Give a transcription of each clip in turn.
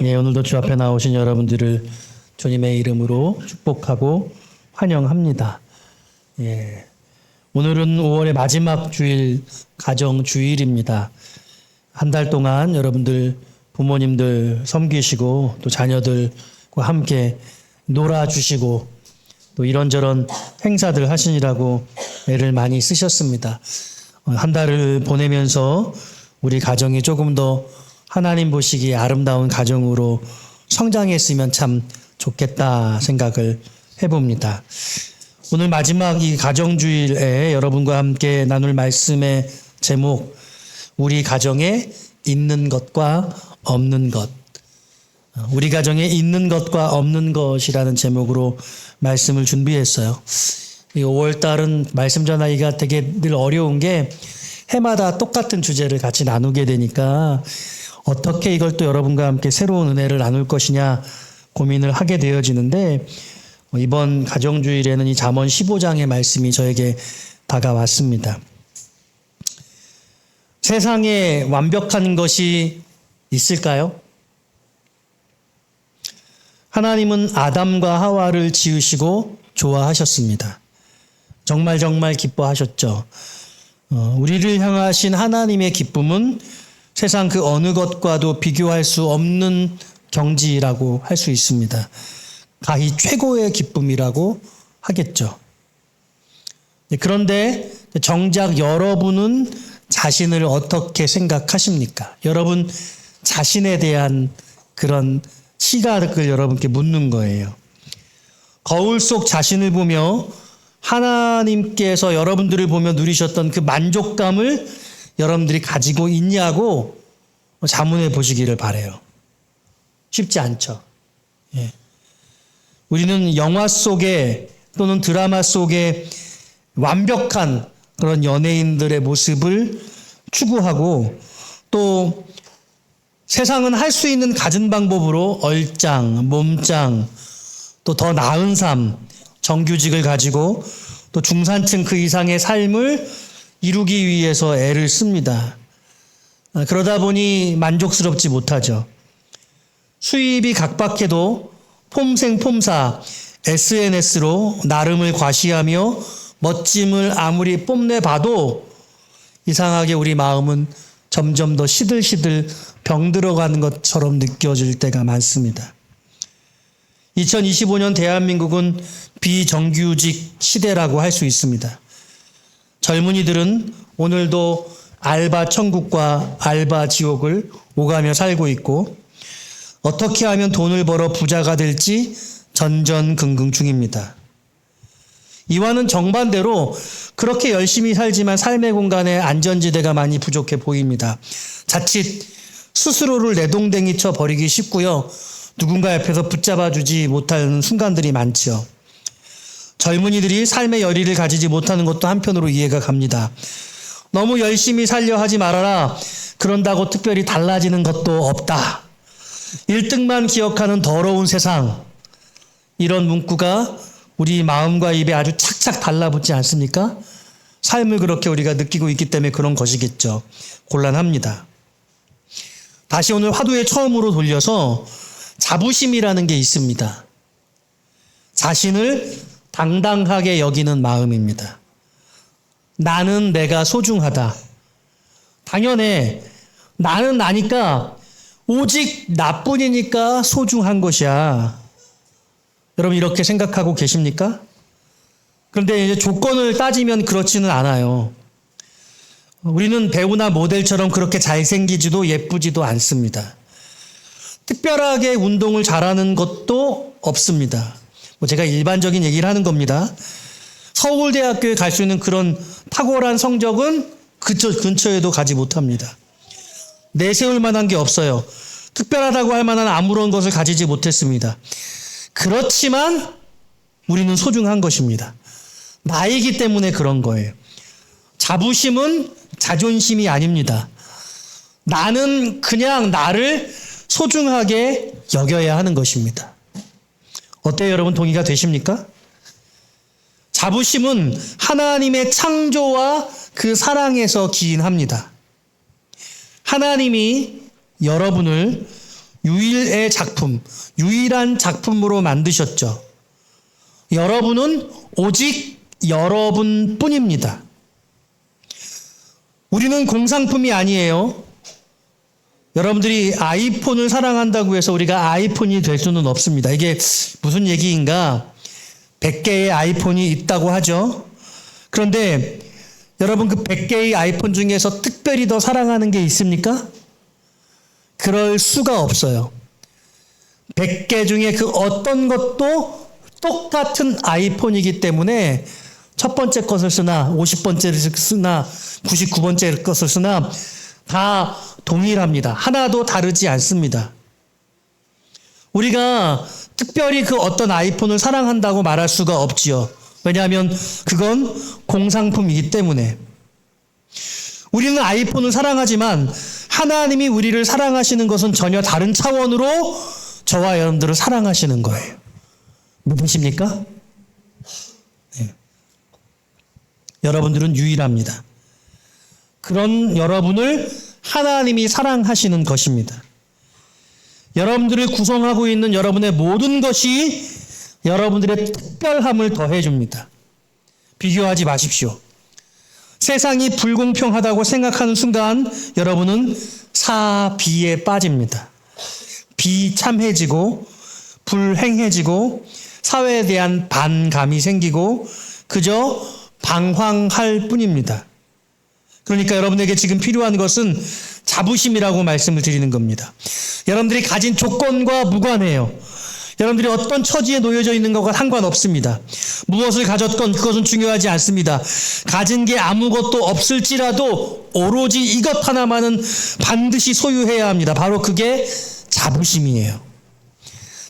예, 오늘도 주 앞에 나오신 여러분들을 주님의 이름으로 축복하고 환영합니다. 예, 오늘은 5월의 마지막 주일, 가정 주일입니다. 한 달 동안 여러분들 부모님들 섬기시고 또 자녀들과 함께 놀아주시고 또 이런저런 행사들 하시느라고 애를 많이 쓰셨습니다. 한 달을 보내면서 우리 가정이 조금 더 하나님 보시기에 아름다운 가정으로 성장했으면 참 좋겠다 생각을 해봅니다. 오늘 마지막 이 가정주일에 여러분과 함께 나눌 말씀의 제목, 우리 가정에 있는 것과 없는 것. 우리 가정에 있는 것과 없는 것이라는 제목으로 말씀을 준비했어요. 이 5월달은 말씀 전하기가 되게 늘 어려운 게 해마다 똑같은 주제를 같이 나누게 되니까 어떻게 이걸 또 여러분과 함께 새로운 은혜를 나눌 것이냐 고민을 하게 되어지는데, 이번 가정주일에는 이 잠언 15장의 말씀이 저에게 다가왔습니다. 세상에 완벽한 것이 있을까요? 하나님은 아담과 하와를 지으시고 좋아하셨습니다. 정말 기뻐하셨죠. 우리를 향하신 하나님의 기쁨은 세상 그 어느 것과도 비교할 수 없는 경지라고 할 수 있습니다. 가히 최고의 기쁨이라고 하겠죠. 그런데 정작 여러분은 자신을 어떻게 생각하십니까? 여러분 자신에 대한 그런 시각을 여러분께 묻는 거예요. 거울 속 자신을 보며 하나님께서 여러분들을 보며 누리셨던 그 만족감을 여러분들이 가지고 있냐고 자문해 보시기를 바라요. 쉽지 않죠. 예. 우리는 영화 속에 또는 드라마 속에 완벽한 그런 연예인들의 모습을 추구하고, 또 세상은 할 수 있는 갖은 방법으로 얼짱, 몸짱, 또 더 나은 삶, 정규직을 가지고 또 중산층 그 이상의 삶을 이루기 위해서 애를 씁니다. 그러다 보니 만족스럽지 못하죠. 수입이 각박해도 폼생폼사 SNS로 나름을 과시하며 멋짐을 아무리 뽐내봐도 이상하게 우리 마음은 점점 더 시들시들 병들어가는 것처럼 느껴질 때가 많습니다. 2025년 대한민국은 비정규직 시대라고 할 수 있습니다. 젊은이들은 오늘도 알바 천국과 알바 지옥을 오가며 살고 있고, 어떻게 하면 돈을 벌어 부자가 될지 전전긍긍 중입니다. 이와는 정반대로 그렇게 열심히 살지만 삶의 공간에 안전지대가 많이 부족해 보입니다. 자칫 스스로를 내동댕이쳐 버리기 쉽고요. 누군가 옆에서 붙잡아주지 못하는 순간들이 많죠. 젊은이들이 삶의 열의를 가지지 못하는 것도 한편으로 이해가 갑니다. 너무 열심히 살려 하지 말아라. 그런다고 특별히 달라지는 것도 없다. 1등만 기억하는 더러운 세상. 이런 문구가 우리 마음과 입에 아주 착착 달라붙지 않습니까? 삶을 그렇게 우리가 느끼고 있기 때문에 그런 것이겠죠. 곤란합니다. 다시 오늘 화두에 처음으로 돌려서 자부심이라는 게 있습니다. 자신을 당당하게 여기는 마음입니다. 나는 내가 소중하다. 당연해. 나는 나니까, 오직 나뿐이니까 소중한 것이야. 여러분 이렇게 생각하고 계십니까? 그런데 이제 조건을 따지면 그렇지는 않아요. 우리는 배우나 모델처럼 그렇게 잘생기지도 예쁘지도 않습니다. 특별하게 운동을 잘하는 것도 없습니다. 제가 일반적인 얘기를 하는 겁니다. 서울대학교에 갈 수 있는 그런 탁월한 성적은 근처에도 가지 못합니다. 내세울 만한 게 없어요. 특별하다고 할 만한 아무런 것을 가지지 못했습니다. 그렇지만 우리는 소중한 것입니다. 나이기 때문에 그런 거예요. 자부심은 자존심이 아닙니다. 나는 그냥 나를 소중하게 여겨야 하는 것입니다. 어때요, 여러분? 동의가 되십니까? 자부심은 하나님의 창조와 그 사랑에서 기인합니다. 하나님이 여러분을 유일의 작품, 유일한 작품으로 만드셨죠. 여러분은 오직 여러분뿐입니다. 우리는 공상품이 아니에요. 여러분들이 아이폰을 사랑한다고 해서 우리가 아이폰이 될 수는 없습니다. 이게 무슨 얘기인가? 100개의 아이폰이 있다고 하죠. 그런데 여러분 그 100개의 아이폰 중에서 특별히 더 사랑하는 게 있습니까? 그럴 수가 없어요. 100개 중에 그 어떤 것도 똑같은 아이폰이기 때문에 첫 번째 것을 쓰나 50번째를 쓰나 99번째 것을 쓰나 다 동일합니다. 하나도 다르지 않습니다. 우리가 특별히 그 어떤 아이폰을 사랑한다고 말할 수가 없지요. 왜냐하면 그건 공상품이기 때문에. 우리는 아이폰을 사랑하지만 하나님이 우리를 사랑하시는 것은 전혀 다른 차원으로 저와 여러분들을 사랑하시는 거예요. 믿으십니까? 네. 여러분들은 유일합니다. 그런 여러분을 하나님이 사랑하시는 것입니다. 여러분들을 구성하고 있는 여러분의 모든 것이 여러분들의 특별함을 더해줍니다. 비교하지 마십시오. 세상이 불공평하다고 생각하는 순간 여러분은 사비에 빠집니다. 비참해지고 불행해지고 사회에 대한 반감이 생기고 그저 방황할 뿐입니다. 그러니까 여러분에게 지금 필요한 것은 자부심이라고 말씀을 드리는 겁니다. 여러분들이 가진 조건과 무관해요. 여러분들이 어떤 처지에 놓여져 있는 것과 상관없습니다. 무엇을 가졌건 그것은 중요하지 않습니다. 가진 게 아무것도 없을지라도 오로지 이것 하나만은 반드시 소유해야 합니다. 바로 그게 자부심이에요.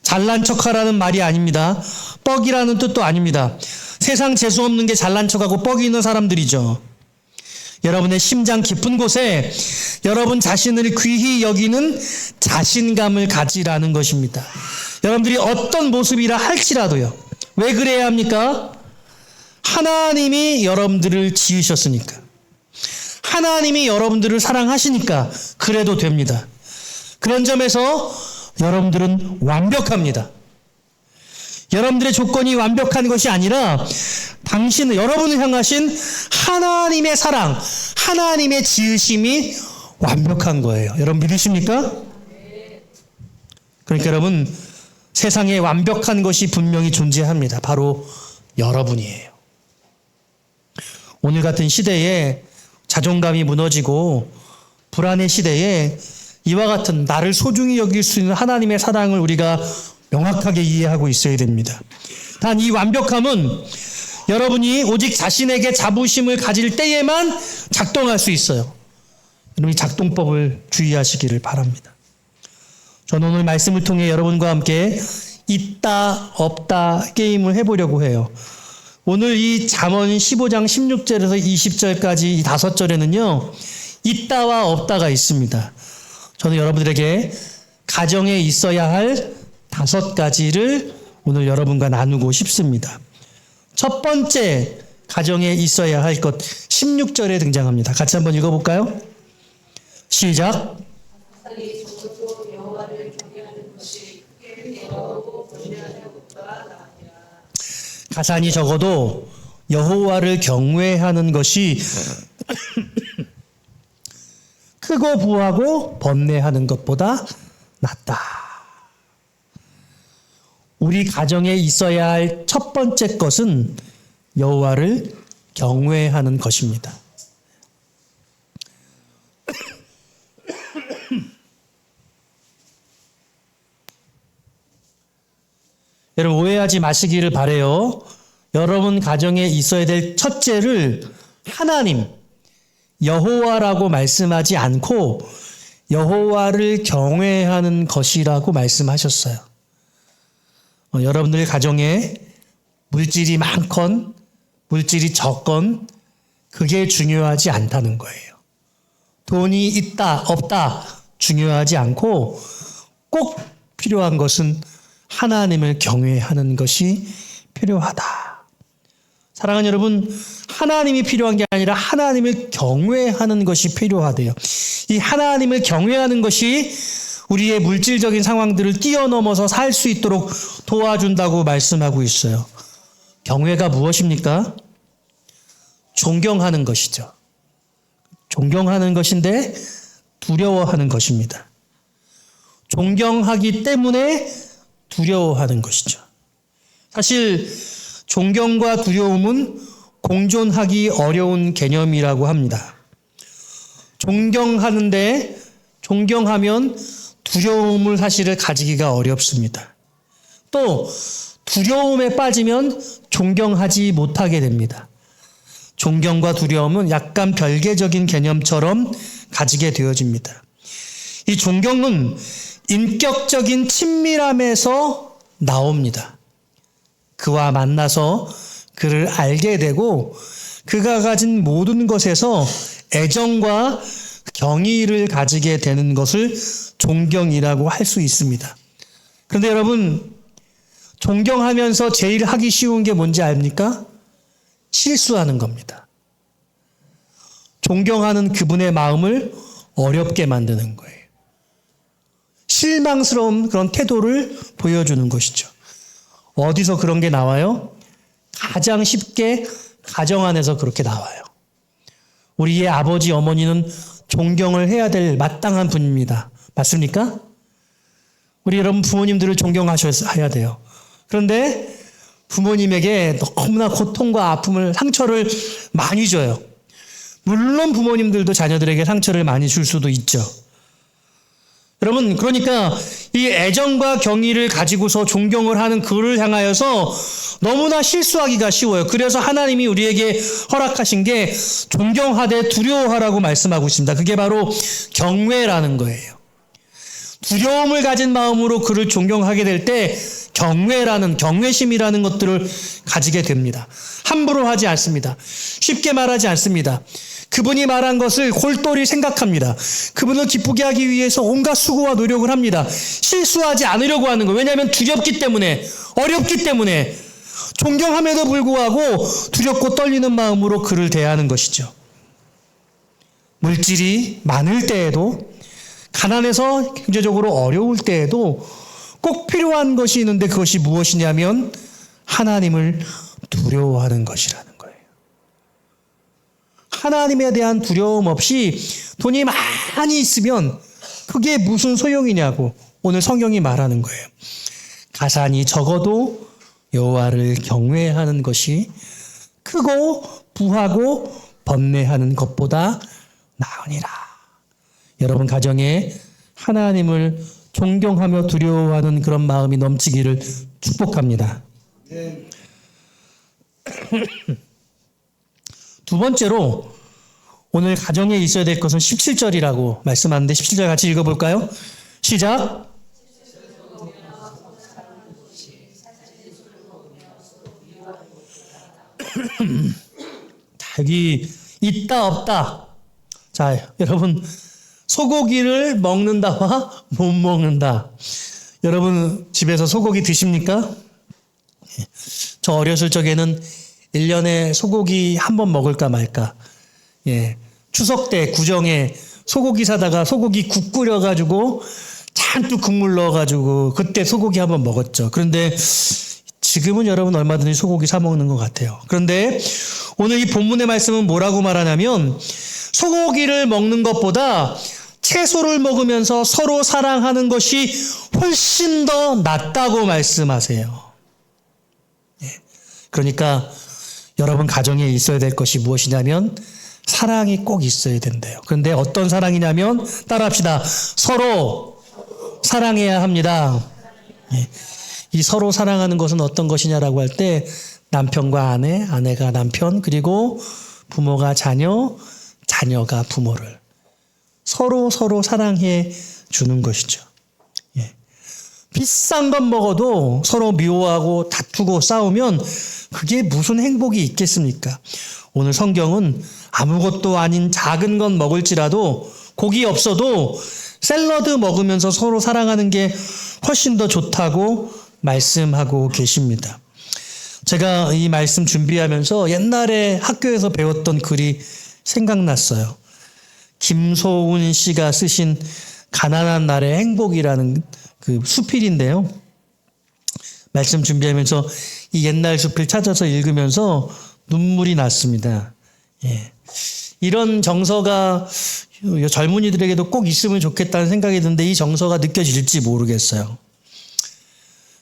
잘난 척하라는 말이 아닙니다. 뻑이라는 뜻도 아닙니다. 세상 재수 없는 게 잘난 척하고 뻑이 있는 사람들이죠. 여러분의 심장 깊은 곳에 여러분 자신을 귀히 여기는 자신감을 가지라는 것입니다. 여러분들이 어떤 모습이라 할지라도요. 왜 그래야 합니까? 하나님이 여러분들을 지으셨으니까. 하나님이 여러분들을 사랑하시니까 그래도 됩니다. 그런 점에서 여러분들은 완벽합니다. 여러분들의 조건이 완벽한 것이 아니라 여러분을 향하신 하나님의 사랑, 하나님의 지으심이 완벽한 거예요. 여러분 믿으십니까? 그러니까 여러분 세상에 완벽한 것이 분명히 존재합니다. 바로 여러분이에요. 오늘 같은 시대에 자존감이 무너지고 불안의 시대에 이와 같은 나를 소중히 여길 수 있는 하나님의 사랑을 우리가 명확하게 이해하고 있어야 됩니다. 단 이 완벽함은 여러분이 오직 자신에게 자부심을 가질 때에만 작동할 수 있어요. 여러분 이 작동법을 주의하시기를 바랍니다. 저는 오늘 말씀을 통해 여러분과 함께 있다 없다 게임을 해보려고 해요. 오늘 이 잠언 15장 16절에서 20절까지 이 5절에는요. 있다와 없다가 있습니다. 저는 여러분들에게 가정에 있어야 할 5가지를 오늘 여러분과 나누고 싶습니다. 첫 번째 가정에 있어야 할 것 16절에 등장합니다. 같이 한번 읽어볼까요? 시작. 가산이 적어도 여호와를 경외하는 것이 크고 부하고 번뇌하는 것보다 낫다. 우리 가정에 있어야 할 첫 번째 것은 여호와를 경외하는 것입니다. 여러분 오해하지 마시기를 바라요. 여러분 가정에 있어야 될 첫째를 하나님, 여호와라고 말씀하지 않고 여호와를 경외하는 것이라고 말씀하셨어요. 여러분들 가정에 물질이 많건 물질이 적건 그게 중요하지 않다는 거예요. 돈이 있다 없다 중요하지 않고 꼭 필요한 것은 하나님을 경외하는 것이 필요하다. 사랑하는 여러분, 하나님이 필요한 게 아니라 하나님을 경외하는 것이 필요하대요. 이 하나님을 경외하는 것이 우리의 물질적인 상황들을 뛰어넘어서 살 수 있도록 도와준다고 말씀하고 있어요. 경외가 무엇입니까? 존경하는 것이죠. 존경하는 것인데 두려워하는 것입니다. 존경하기 때문에 두려워하는 것이죠. 사실 존경과 두려움은 공존하기 어려운 개념이라고 합니다. 존경하면 두려움을 사실을 가지기가 어렵습니다. 또 두려움에 빠지면 존경하지 못하게 됩니다. 존경과 두려움은 약간 별개적인 개념처럼 가지게 되어집니다. 이 존경은 인격적인 친밀함에서 나옵니다. 그와 만나서 그를 알게 되고 그가 가진 모든 것에서 애정과 경의를 가지게 되는 것을 존경이라고 할 수 있습니다. 그런데 여러분, 존경하면서 제일 하기 쉬운 게 뭔지 압니까? 실수하는 겁니다. 존경하는 그분의 마음을 어렵게 만드는 거예요. 실망스러운 그런 태도를 보여주는 것이죠. 어디서 그런 게 나와요? 가장 쉽게 가정 안에서 그렇게 나와요. 우리의 아버지, 어머니는 존경을 해야 될 마땅한 분입니다. 맞습니까? 우리 여러분 부모님들을 존경하셔야 돼요. 그런데 부모님에게 너무나 고통과 아픔을, 상처를 많이 줘요. 물론 부모님들도 자녀들에게 상처를 많이 줄 수도 있죠. 여러분, 그러니까 이 애정과 경의를 가지고서 존경을 하는 그를 향하여서 너무나 실수하기가 쉬워요. 그래서 하나님이 우리에게 허락하신 게 존경하되 두려워하라고 말씀하고 있습니다. 그게 바로 경외라는 거예요. 두려움을 가진 마음으로 그를 존경하게 될 때 경외라는, 경외심이라는 것들을 가지게 됩니다. 함부로 하지 않습니다. 쉽게 말하지 않습니다. 그분이 말한 것을 골똘히 생각합니다. 그분을 기쁘게 하기 위해서 온갖 수고와 노력을 합니다. 실수하지 않으려고 하는 거예요. 왜냐하면 두렵기 때문에, 어렵기 때문에, 존경함에도 불구하고 두렵고 떨리는 마음으로 그를 대하는 것이죠. 물질이 많을 때에도, 가난해서 경제적으로 어려울 때에도 꼭 필요한 것이 있는데 그것이 무엇이냐면 하나님을 두려워하는 것이라는 거예요. 하나님에 대한 두려움 없이 돈이 많이 있으면 그게 무슨 소용이냐고 오늘 성경이 말하는 거예요. 가산이 적어도 여호와를 경외하는 것이 크고 부하고 번뇌하는 것보다 나으니라. 여러분 가정에 하나님을 존경하며 두려워하는 그런 마음이 넘치기를 축복합니다. 두 번째로 오늘 가정에 있어야 될 것은 17절이라고 말씀하는데 17절 같이 읽어볼까요? 시작. 자, 여기 있다 없다. 자, 여러분 소고기를 먹는다와 못 먹는다. 여러분 집에서 소고기 드십니까? 저 어렸을 적에는 1년에 소고기 한 번 먹을까 말까. 예. 추석 때 구정에 소고기 사다가 소고기 국 끓여가지고 잔뜩 국물 넣어가지고 그때 소고기 한 번 먹었죠. 그런데 지금은 여러분 얼마든지 소고기 사 먹는 것 같아요. 그런데 오늘 이 본문의 말씀은 뭐라고 말하냐면 소고기를 먹는 것보다 채소를 먹으면서 서로 사랑하는 것이 훨씬 더 낫다고 말씀하세요. 예. 그러니까 여러분 가정에 있어야 될 것이 무엇이냐면 사랑이 꼭 있어야 된대요. 그런데 어떤 사랑이냐면 따라합시다. 서로 사랑해야 합니다. 예. 이 서로 사랑하는 것은 어떤 것이냐라고 할 때 남편과 아내, 아내가 남편, 그리고 부모가 자녀, 자녀가 부모를 서로 사랑해 주는 것이죠. 예. 비싼 것 먹어도 서로 미워하고 다투고 싸우면 그게 무슨 행복이 있겠습니까? 오늘 성경은 아무것도 아닌 작은 건 먹을지라도 고기 없어도 샐러드 먹으면서 서로 사랑하는 게 훨씬 더 좋다고 말씀하고 계십니다. 제가 이 말씀 준비하면서 옛날에 학교에서 배웠던 글이 생각났어요. 김소운 씨가 쓰신 가난한 날의 행복이라는 그 수필인데요. 말씀 준비하면서 이 옛날 수필 찾아서 읽으면서 눈물이 났습니다. 예. 이런 정서가 젊은이들에게도 꼭 있으면 좋겠다는 생각이 드는데 이 정서가 느껴질지 모르겠어요.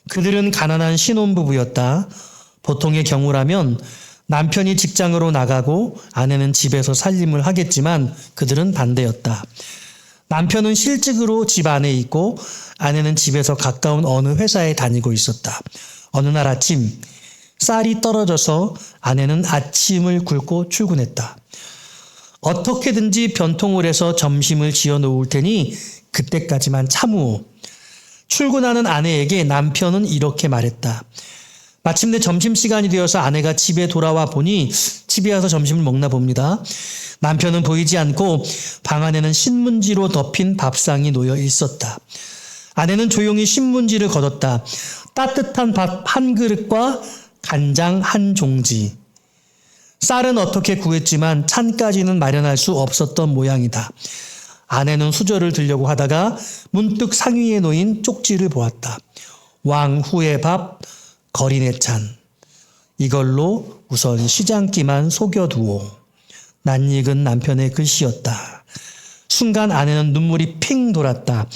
그들은 가난한 신혼부부였다. 보통의 경우라면 남편이 직장으로 나가고 아내는 집에서 살림을 하겠지만 그들은 반대였다. 남편은 실직으로 집 안에 있고 아내는 집에서 가까운 어느 회사에 다니고 있었다. 어느 날 아침 쌀이 떨어져서 아내는 아침을 굶고 출근했다. 어떻게든지 변통을 해서 점심을 지어 놓을 테니 그때까지만 참으오. 출근하는 아내에게 남편은 이렇게 말했다. 마침내 점심시간이 되어서 아내가 집에 돌아와 보니 집에 와서 점심을 먹나 봅니다. 남편은 보이지 않고 방 안에는 신문지로 덮인 밥상이 놓여 있었다. 아내는 조용히 신문지를 걷었다. 따뜻한 밥 한 그릇과 간장 한 종지. 쌀은 어떻게 구했지만 찬까지는 마련할 수 없었던 모양이다. 아내는 수저를 들려고 하다가 문득 상위에 놓인 쪽지를 보았다. 왕후의 밥, 거린의 찬. 이걸로 우선 시장기만 속여두오. 낯익은 남편의 글씨였다. 순간 아내는 눈물이 핑 돌았다.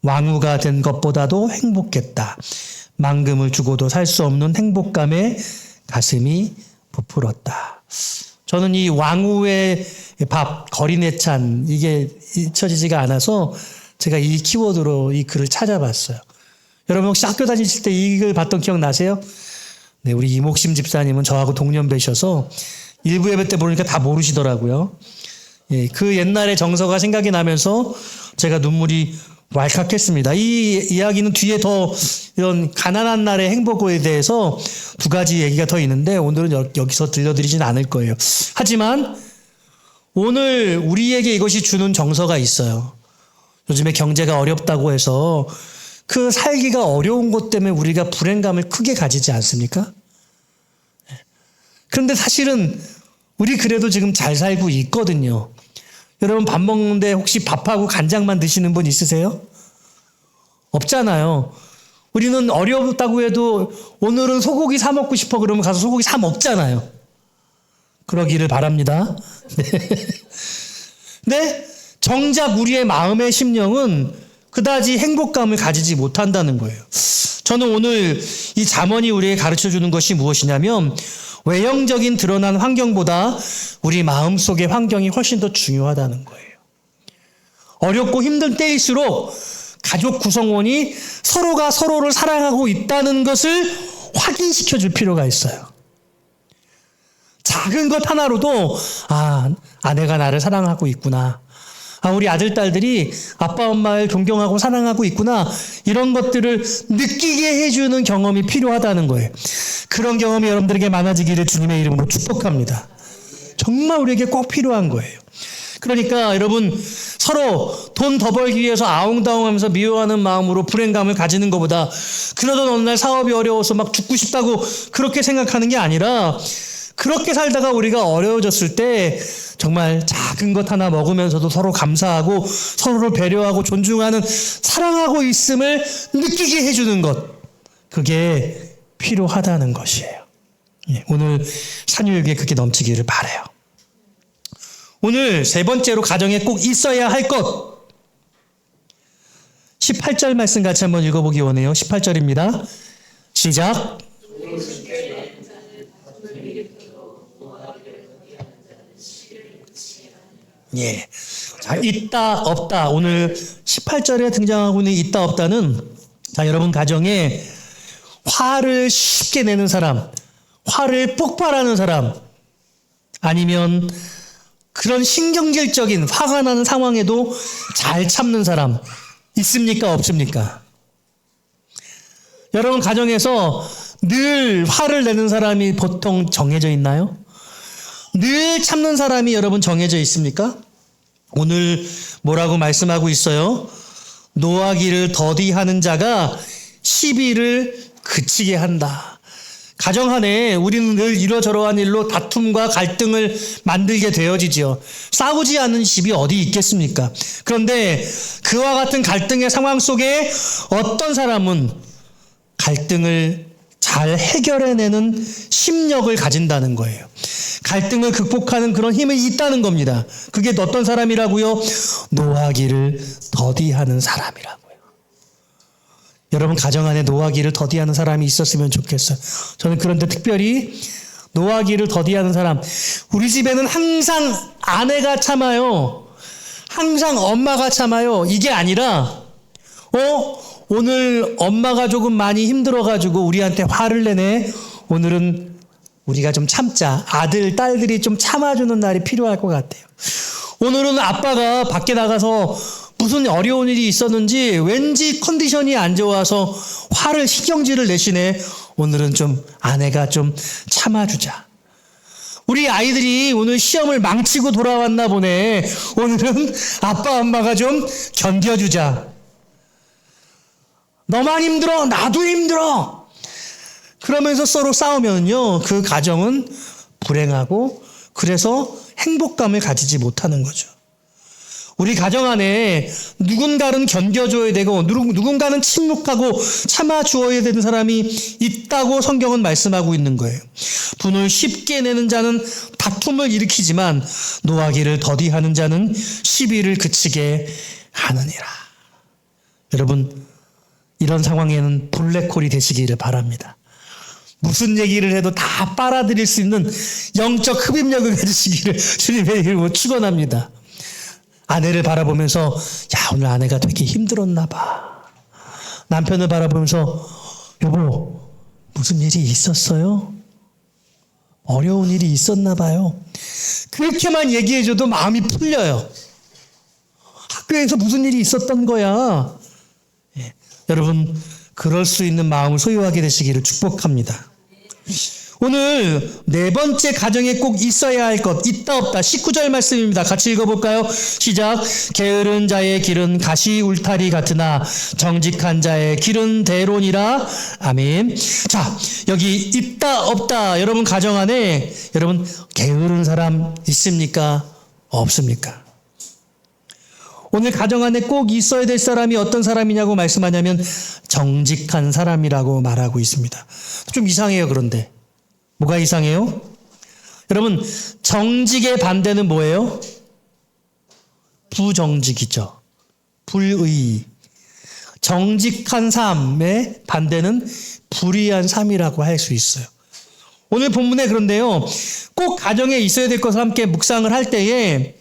왕후가 된 것보다도 행복했다. 만금을 주고도 살 수 없는 행복감에 가슴이 부풀었다. 저는 이 왕후의 밥, 거린의 찬, 이게 잊혀지지가 않아서 제가 이 키워드로 이 글을 찾아봤어요. 여러분 혹시 학교 다니실 때 이 글 봤던 기억 나세요? 네, 우리 이목심 집사님은 저하고 동년배셔서 일부 예배 때 보니까 다 모르시더라고요. 예, 그 옛날의 정서가 생각이 나면서 제가 눈물이 왈칵했습니다. 이 이야기는 뒤에 더 이런 가난한 날의 행복에 대해서 두 가지 얘기가 더 있는데 오늘은 여기서 들려드리진 않을 거예요. 하지만 오늘 우리에게 이것이 주는 정서가 있어요. 요즘에 경제가 어렵다고 해서 그 살기가 어려운 것 때문에 우리가 불행감을 크게 가지지 않습니까? 그런데 사실은 우리 그래도 지금 잘 살고 있거든요. 여러분 밥 먹는데 혹시 밥하고 간장만 드시는 분 있으세요? 없잖아요. 우리는 어렵다고 해도 오늘은 소고기 사 먹고 싶어 그러면 가서 소고기 사 먹잖아요. 그러기를 바랍니다. 네? 정작 우리의 마음의 심령은 그다지 행복감을 가지지 못한다는 거예요. 저는 오늘 이 잠언이 우리에게 가르쳐주는 것이 무엇이냐면 외형적인 드러난 환경보다 우리 마음속의 환경이 훨씬 더 중요하다는 거예요. 어렵고 힘든 때일수록 가족 구성원이 서로가 서로를 사랑하고 있다는 것을 확인시켜 줄 필요가 있어요. 작은 것 하나로도 아내가 나를 사랑하고 있구나. 우리 아들, 딸들이 아빠, 엄마를 존경하고 사랑하고 있구나. 이런 것들을 느끼게 해주는 경험이 필요하다는 거예요. 그런 경험이 여러분들에게 많아지기를 주님의 이름으로 축복합니다. 정말 우리에게 꼭 필요한 거예요. 그러니까 여러분 서로 돈 더 벌기 위해서 아웅다웅하면서 미워하는 마음으로 불행감을 가지는 것보다 그러던 어느 날 사업이 어려워서 막 죽고 싶다고 그렇게 생각하는 게 아니라 그렇게 살다가 우리가 어려워졌을 때 정말 작은 것 하나 먹으면서도 서로 감사하고 서로를 배려하고 존중하는 사랑하고 있음을 느끼게 해주는 것, 그게 필요하다는 것이에요. 오늘 산유에게 그게 넘치기를 바라요. 오늘 세 번째로 가정에 꼭 있어야 할 것, 18절 말씀 같이 한번 읽어보기 원해요. 18절입니다. 시작. 예. 자, 있다, 없다. 오늘 18절에 등장하고 있는 있다, 없다는 자, 여러분 가정에 화를 쉽게 내는 사람, 화를 폭발하는 사람, 아니면 그런 신경질적인 화가 나는 상황에도 잘 참는 사람 있습니까? 없습니까? 여러분 가정에서 늘 화를 내는 사람이 보통 정해져 있나요? 늘 참는 사람이 여러분 정해져 있습니까? 오늘 뭐라고 말씀하고 있어요? 노하기를 더디하는 자가 시비를 그치게 한다. 가정 안에 우리는 늘 이러저러한 일로 다툼과 갈등을 만들게 되어지지요. 싸우지 않는 집이 어디 있겠습니까? 그런데 그와 같은 갈등의 상황 속에 어떤 사람은 갈등을 잘 해결해내는 심력을 가진다는 거예요. 갈등을 극복하는 그런 힘이 있다는 겁니다. 그게 어떤 사람이라고요? 노하기를 더디하는 사람이라고요. 여러분 가정 안에 노하기를 더디하는 사람이 있었으면 좋겠어요. 저는 그런데 특별히 노하기를 더디하는 사람, 우리 집에는 항상 아내가 참아요. 항상 엄마가 참아요. 이게 아니라 오늘 엄마가 조금 많이 힘들어가지고 우리한테 화를 내네. 오늘은 우리가 좀 참자. 아들, 딸들이 좀 참아주는 날이 필요할 것 같아요. 오늘은 아빠가 밖에 나가서 무슨 어려운 일이 있었는지 왠지 컨디션이 안 좋아서 화를 신경질을 내시네. 오늘은 좀 아내가 좀 참아주자. 우리 아이들이 오늘 시험을 망치고 돌아왔나 보네. 오늘은 아빠 엄마가 좀 견뎌주자. 너만 힘들어, 나도 힘들어. 그러면서 서로 싸우면요, 그 가정은 불행하고 그래서 행복감을 가지지 못하는 거죠. 우리 가정 안에 누군가는 견뎌줘야 되고 누군가는 침묵하고 참아주어야 되는 사람이 있다고 성경은 말씀하고 있는 거예요. 분을 쉽게 내는 자는 다툼을 일으키지만 노하기를 더디하는 자는 시비를 그치게 하느니라. 여러분, 이런 상황에는 블랙홀이 되시기를 바랍니다. 무슨 얘기를 해도 다 빨아들일 수 있는 영적 흡입력을 가지시기를 주님의 이름으로 축원합니다. 아내를 바라보면서 야, 오늘 아내가 되게 힘들었나 봐. 남편을 바라보면서 여보, 무슨 일이 있었어요? 어려운 일이 있었나 봐요. 그렇게만 얘기해줘도 마음이 풀려요. 학교에서 무슨 일이 있었던 거야. 예, 여러분 그럴 수 있는 마음을 소유하게 되시기를 축복합니다. 오늘 네 번째 가정에 꼭 있어야 할 것, 있다 없다. 19절 말씀입니다. 같이 읽어볼까요? 시작. 게으른 자의 길은 가시 울타리 같으나 정직한 자의 길은 대론이라. 아멘. 자, 여기 있다 없다. 여러분 가정 안에 여러분 게으른 사람 있습니까? 없습니까? 오늘 가정 안에 꼭 있어야 될 사람이 어떤 사람이냐고 말씀하냐면 정직한 사람이라고 말하고 있습니다. 좀 이상해요. 그런데 뭐가 이상해요? 여러분, 정직의 반대는 뭐예요? 부정직이죠. 불의. 정직한 삶의 반대는 불의한 삶이라고 할 수 있어요. 오늘 본문에 그런데요, 꼭 가정에 있어야 될 것을 함께 묵상을 할 때에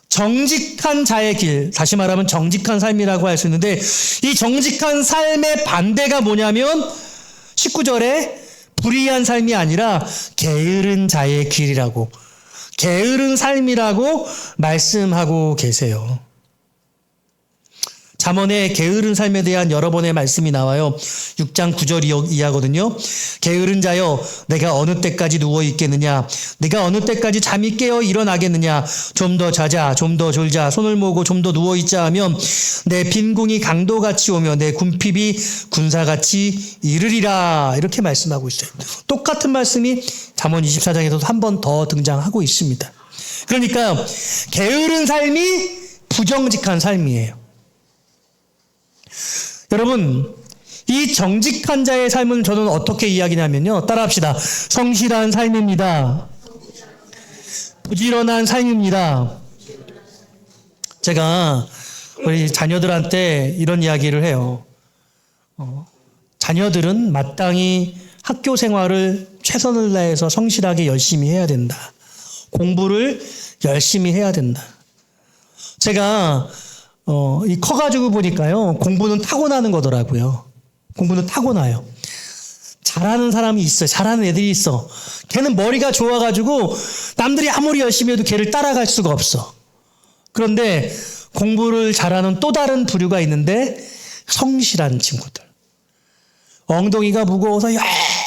정직한 자의 길, 다시 말하면 정직한 삶이라고 할 수 있는데, 이 정직한 삶의 반대가 뭐냐면 19절에 불의한 삶이 아니라 게으른 자의 길이라고, 게으른 삶이라고 말씀하고 계세요. 잠언에 게으른 삶에 대한 여러 번의 말씀이 나와요. 6장 9절 이하거든요. 게으른 자여, 내가 어느 때까지 누워 있겠느냐? 내가 어느 때까지 잠이 깨어 일어나겠느냐? 좀 더 자자, 좀 더 졸자, 손을 모으고 좀 더 누워 있자 하면 내 빈궁이 강도같이 오며 내 궁핍이 군사같이 이르리라. 이렇게 말씀하고 있어요. 똑같은 말씀이 잠언 24장에서도 한 번 더 등장하고 있습니다. 그러니까 게으른 삶이 부정직한 삶이에요. 여러분, 이 정직한 자의 삶은 저는 어떻게 이야기냐면요, 따라합시다. 성실한 삶입니다. 부지런한 삶입니다. 제가 우리 자녀들한테 이런 이야기를 해요. 자녀들은 마땅히 학교 생활을 최선을 다해서 성실하게 열심히 해야 된다. 공부를 열심히 해야 된다. 제가 이 커가지고 보니까요, 공부는 타고나는 거더라고요. 공부는 타고나요. 잘하는 사람이 있어요. 잘하는 애들이 있어. 걔는 머리가 좋아가지고 남들이 아무리 열심히 해도 걔를 따라갈 수가 없어. 그런데 공부를 잘하는 또 다른 부류가 있는데 성실한 친구들. 엉덩이가 무거워서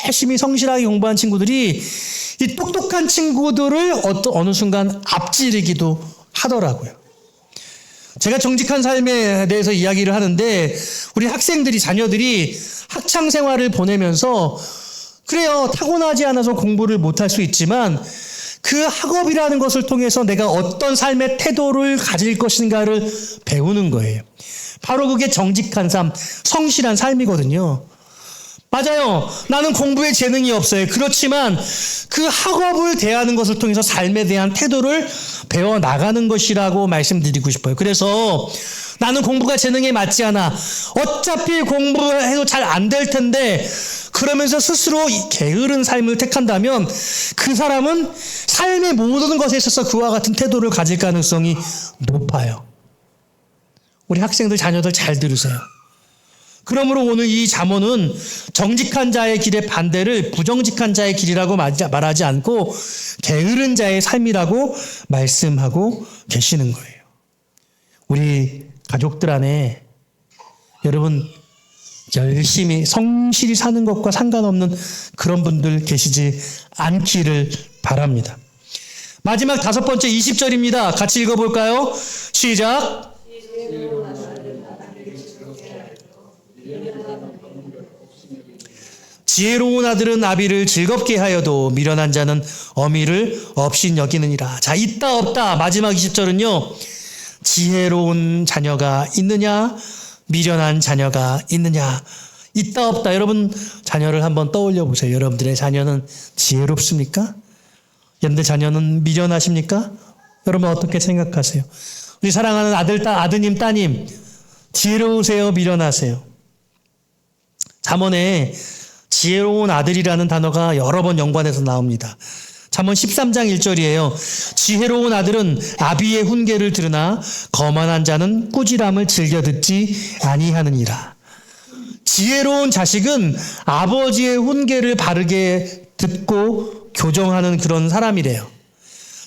열심히 성실하게 공부한 친구들이 이 똑똑한 친구들을 어느 순간 앞지르기도 하더라고요. 제가 정직한 삶에 대해서 이야기를 하는데 우리 학생들이, 자녀들이 학창 생활을 보내면서 그래요. 타고나지 않아서 공부를 못할 수 있지만 그 학업이라는 것을 통해서 내가 어떤 삶의 태도를 가질 것인가를 배우는 거예요. 바로 그게 정직한 삶, 성실한 삶이거든요. 맞아요. 나는 공부에 재능이 없어요. 그렇지만 그 학업을 대하는 것을 통해서 삶에 대한 태도를 배워나가는 것이라고 말씀드리고 싶어요. 그래서 나는 공부가 재능에 맞지 않아. 어차피 공부해도 잘 안 될 텐데 그러면서 스스로 게으른 삶을 택한다면 그 사람은 삶의 모든 것에 있어서 그와 같은 태도를 가질 가능성이 높아요. 우리 학생들, 자녀들 잘 들으세요. 그러므로 오늘 이 잠언은 정직한 자의 길의 반대를 부정직한 자의 길이라고 말하지 않고 게으른 자의 삶이라고 말씀하고 계시는 거예요. 우리 가족들 안에 여러분 열심히 성실히 사는 것과 상관없는 그런 분들 계시지 않기를 바랍니다. 마지막 5번째 20절입니다. 같이 읽어볼까요? 시작. 지혜로운 아들은 아비를 즐겁게 하여도 미련한 자는 어미를 없인 여기느니라. 자, 있다 없다. 마지막 20절은요. 지혜로운 자녀가 있느냐, 미련한 자녀가 있느냐. 있다 없다. 여러분 자녀를 한번 떠올려 보세요. 여러분들의 자녀는 지혜롭습니까? 여러분들 자녀는 미련하십니까? 여러분 어떻게 생각하세요? 우리 사랑하는 아드님, 따님 지혜로우세요? 미련하세요? 잠언에 지혜로운 아들이라는 단어가 여러 번 연관해서 나옵니다. 잠언 13장 1절이에요. 지혜로운 아들은 아비의 훈계를 들으나 거만한 자는 꾸지람을 즐겨 듣지 아니하느니라. 지혜로운 자식은 아버지의 훈계를 바르게 듣고 교정하는 그런 사람이래요.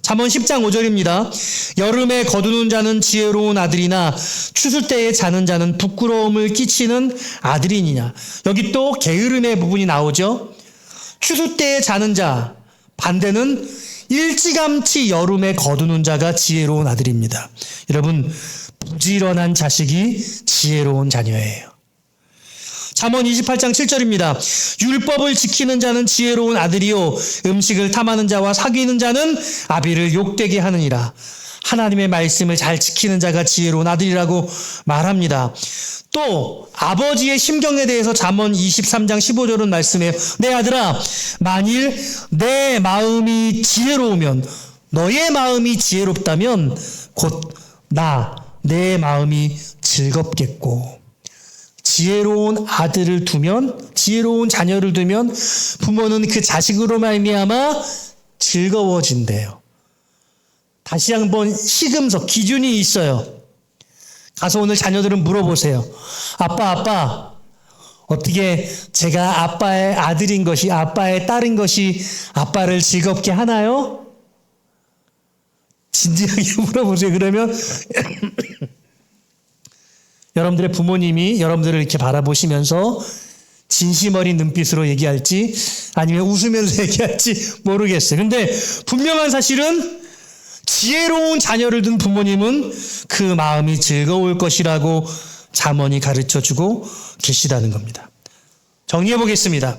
잠언 10장 5절입니다. 여름에 거두는 자는 지혜로운 아들이나 추수 때에 자는 자는 부끄러움을 끼치는 아들이니냐. 여기 또 게으름의 부분이 나오죠. 추수 때에 자는 자, 반대는 일찌감치 여름에 거두는 자가 지혜로운 아들입니다. 여러분 부지런한 자식이 지혜로운 자녀예요. 잠언 28장 7절입니다. 율법을 지키는 자는 지혜로운 아들이요 음식을 탐하는 자와 사귀는 자는 아비를 욕되게 하느니라. 하나님의 말씀을 잘 지키는 자가 지혜로운 아들이라고 말합니다. 또 아버지의 심경에 대해서 잠언 23장 15절은 말씀해요. 내 아들아, 만일 내 마음이 지혜로우면, 너의 마음이 지혜롭다면 곧 내 마음이 즐겁겠고. 지혜로운 아들을 두면, 지혜로운 자녀를 두면 부모는 그 자식으로 말미암아 즐거워진대요. 다시 한번 시금석, 기준이 있어요. 가서 오늘 자녀들은 물어보세요. 아빠, 어떻게 제가 아빠의 아들인 것이, 아빠의 딸인 것이 아빠를 즐겁게 하나요? 진지하게 물어보세요. 그러면 여러분들의 부모님이 여러분들을 이렇게 바라보시면서 진심 어린 눈빛으로 얘기할지 아니면 웃으면서 얘기할지 모르겠어요. 근데 분명한 사실은 지혜로운 자녀를 둔 부모님은 그 마음이 즐거울 것이라고 잠언이 가르쳐주고 계시다는 겁니다. 정리해 보겠습니다.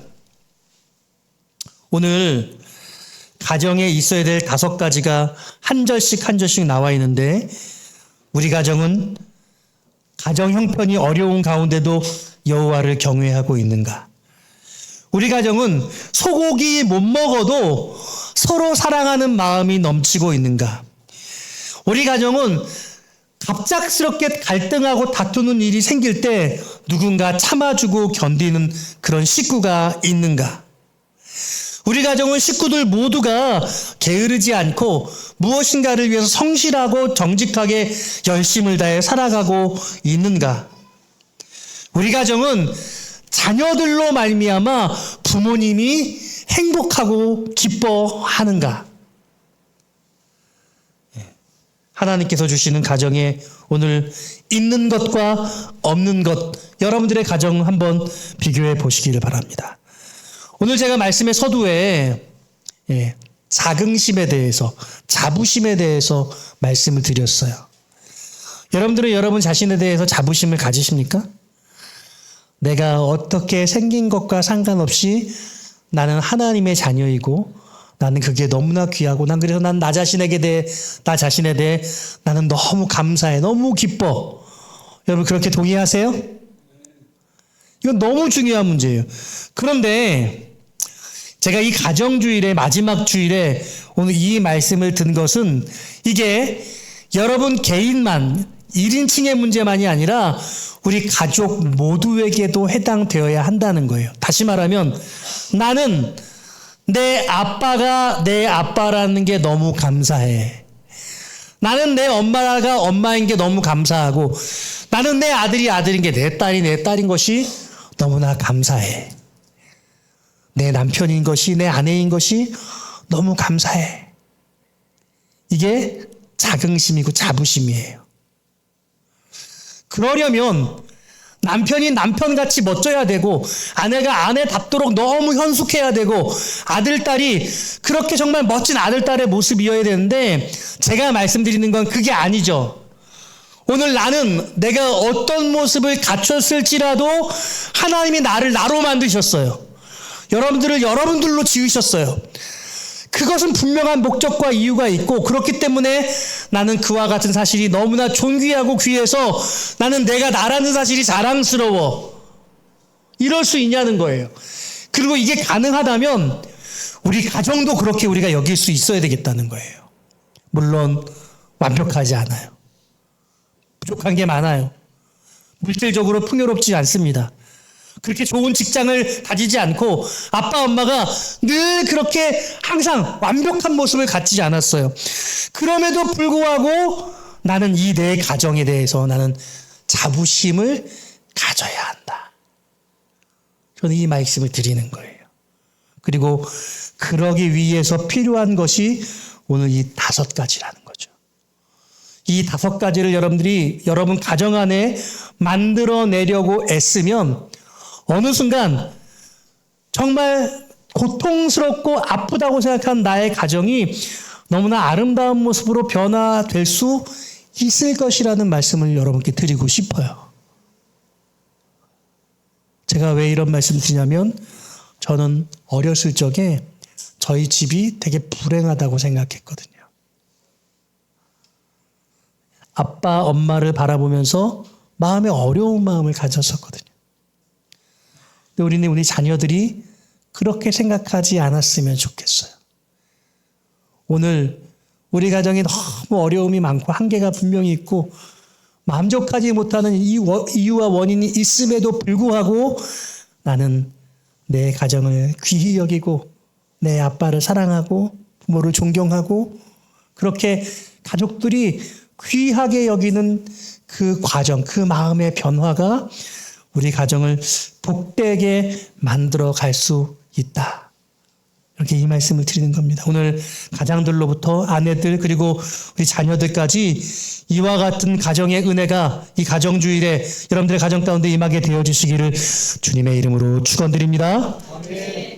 오늘 가정에 있어야 될 5가지가 한 절씩 나와 있는데 우리 가정은 가정 형편이 어려운 가운데도 여호와를 경외하고 있는가? 우리 가정은 소고기 못 먹어도 서로 사랑하는 마음이 넘치고 있는가? 우리 가정은 갑작스럽게 갈등하고 다투는 일이 생길 때 누군가 참아주고 견디는 그런 식구가 있는가? 우리 가정은 식구들 모두가 게으르지 않고 무엇인가를 위해서 성실하고 정직하게 열심을 다해 살아가고 있는가? 우리 가정은 자녀들로 말미암아 부모님이 행복하고 기뻐하는가? 하나님께서 주시는 가정에 오늘 있는 것과 없는 것, 여러분들의 가정 한번 비교해 보시기를 바랍니다. 오늘 제가 말씀의 서두에 자긍심에 대해서, 자부심에 대해서 말씀을 드렸어요. 여러분들은 여러분 자신에 대해서 자부심을 가지십니까? 내가 어떻게 생긴 것과 상관없이 나는 하나님의 자녀이고 나는 그게 너무나 귀하고 그래서 난 나 자신에 대해 나는 너무 감사해. 너무 기뻐. 여러분 그렇게 동의하세요? 이건 너무 중요한 문제예요. 그런데 제가 이 가정주일의 마지막 주일에 오늘 이 말씀을 든 것은 이게 여러분 개인만 1인칭의 문제만이 아니라 우리 가족 모두에게도 해당되어야 한다는 거예요. 다시 말하면 나는 내 아빠가 내 아빠라는 게 너무 감사해. 나는 내 엄마가 엄마인 게 너무 감사하고 나는 내 아들이 아들인 게 내 딸인 것이 너무나 감사해. 내 남편인 것이 내 아내인 것이 너무 감사해. 이게 자긍심이고 자부심이에요. 그러려면 남편이 남편같이 멋져야 되고 아내가 아내답도록 너무 현숙해야 되고 아들, 딸이 그렇게 정말 멋진 아들, 딸의 모습이어야 되는데 제가 말씀드리는 건 그게 아니죠. 오늘 나는 내가 어떤 모습을 갖췄을지라도 하나님이 나를 나로 만드셨어요. 여러분들을 여러분들로 지으셨어요. 그것은 분명한 목적과 이유가 있고 그렇기 때문에 나는 그와 같은 사실이 너무나 존귀하고 귀해서 나는 내가 나라는 사실이 자랑스러워. 이럴 수 있냐는 거예요. 그리고 이게 가능하다면 우리 가정도 그렇게 우리가 여길 수 있어야 되겠다는 거예요. 물론 완벽하지 않아요. 부족한 게 많아요. 물질적으로 풍요롭지 않습니다. 그렇게 좋은 직장을 가지지 않고 아빠 엄마가 늘 그렇게 항상 완벽한 모습을 갖지 않았어요. 그럼에도 불구하고 나는 이 내 가정에 대해서 나는 자부심을 가져야 한다. 저는 이 말씀을 드리는 거예요. 그리고 그러기 위해서 필요한 것이 오늘 이 5가지라는 거죠. 이 5가지를 여러분들이 여러분 가정 안에 만들어내려고 애쓰면 어느 순간 정말 고통스럽고 아프다고 생각한 나의 가정이 너무나 아름다운 모습으로 변화될 수 있을 것이라는 말씀을 여러분께 드리고 싶어요. 제가 왜 이런 말씀을 드리냐면 저는 어렸을 적에 저희 집이 되게 불행하다고 생각했거든요. 아빠, 엄마를 바라보면서 마음에 어려운 마음을 가졌었거든요. 근데 우리는 우리 자녀들이 그렇게 생각하지 않았으면 좋겠어요. 오늘 우리 가정에 너무 어려움이 많고 한계가 분명히 있고 만족하지 못하는 이유와 원인이 있음에도 불구하고 나는 내 가정을 귀히 여기고 내 아빠를 사랑하고 부모를 존경하고 그렇게 가족들이 귀하게 여기는 그 과정, 그 마음의 변화가 우리 가정을 복되게 만들어 갈 수 있다. 이렇게 이 말씀을 드리는 겁니다. 오늘 가장들로부터 아내들 그리고 우리 자녀들까지 이와 같은 가정의 은혜가 이 가정주일에 여러분들의 가정 가운데 임하게 되어주시기를 주님의 이름으로 축원드립니다. 아멘.